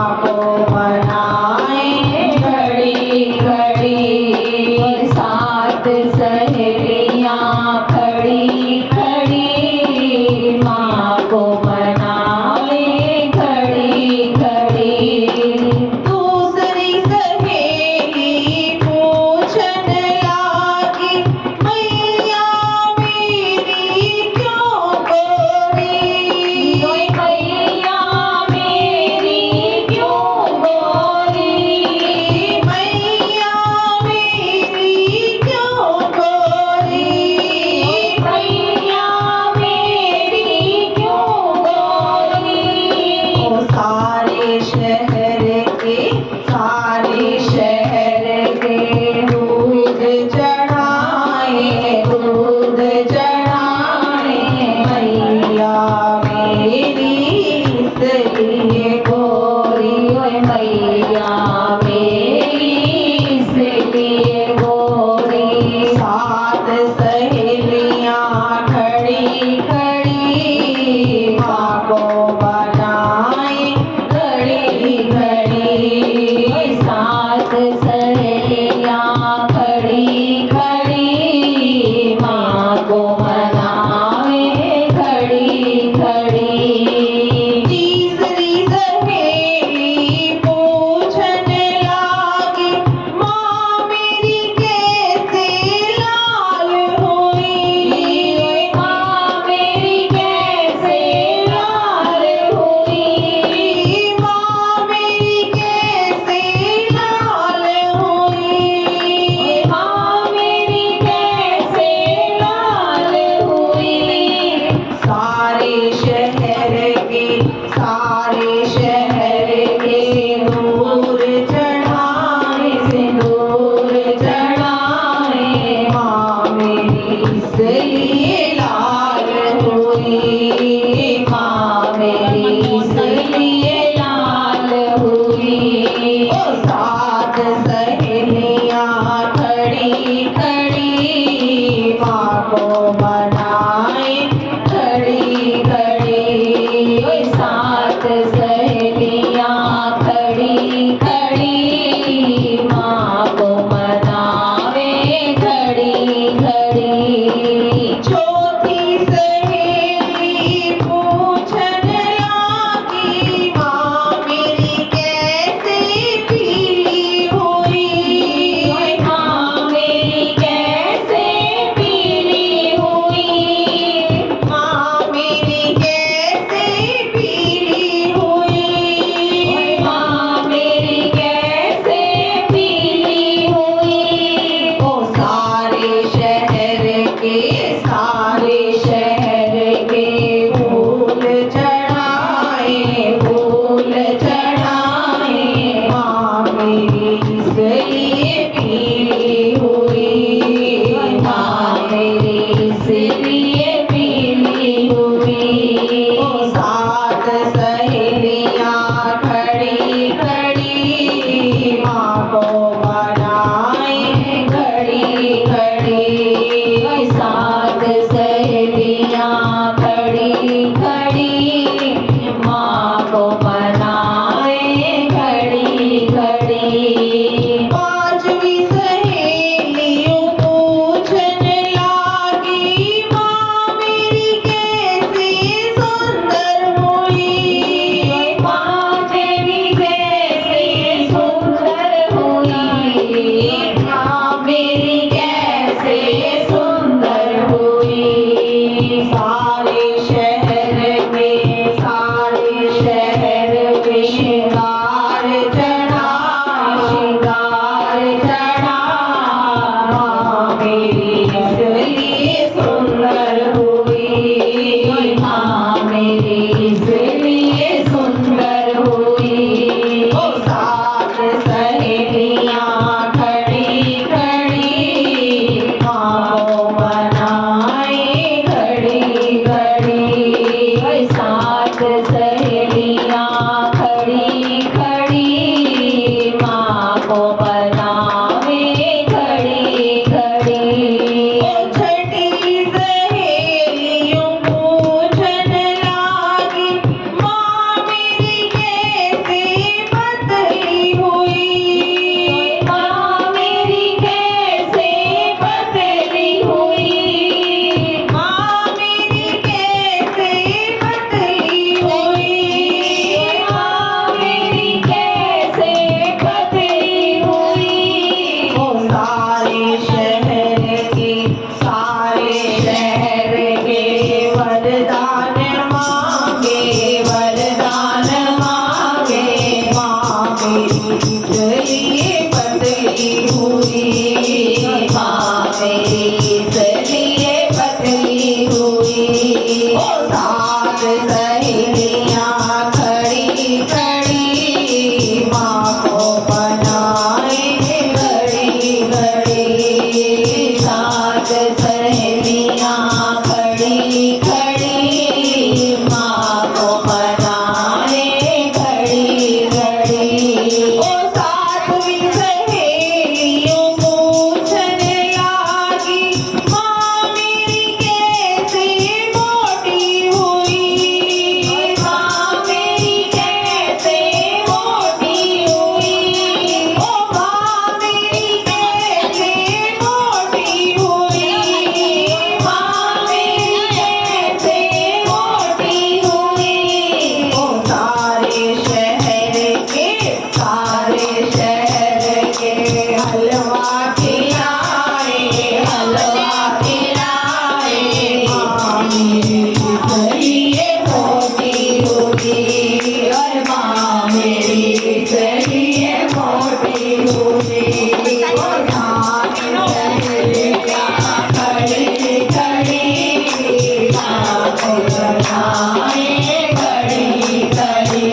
माँ को मनाए घड़ी घड़ी। सात सहेलियाँ खड़ी खड़ी माँ को मनाए घड़ी घड़ी। दूसरी सहेली पूछने लागी मैया मेरी क्यों गोरी। मैया मेरी क्यों सहेलियां खड़ी खड़ी माँ को बनाए घड़ी घड़ी। सात सहेलियां खड़ी खड़ी माँ को बनाए घड़ी घड़ी। ओ सातवीं सहेलियों पूछने लागी माँ मेरी कैसे मोटी हुई। माँ मेरी कैसे मोटी हुई। ओ माँ मेरी कैसे मोटी हुई। माँ मेरी कैसे मोटी हुई। ओ सारे शहर के हलवा खिलाए हलवा खिलाए माँ मेरी इसलिए मोटी होगी। और माँ मेरी इसलिए मोटी होगी। और सारी सहेलियां खड़ी खड़ी माँ को बनाए घड़ी घड़ी।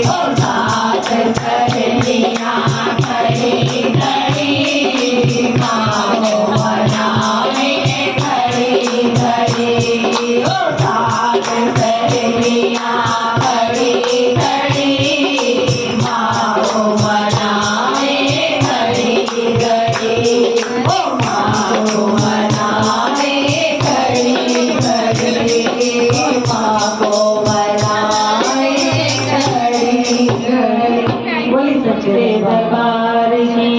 और सात सहेलियां खड़ी खड़ी माँ को बनाए घड़ी घड़ी। और सात सहेलियां खड़ी खड़ी माँ को बनाए घड़ी घड़ी। ओ माँ को बनाए घड़ी घड़ी। माँ को बनाए घड़ी घड़ी। बोली सच्चे दरबार की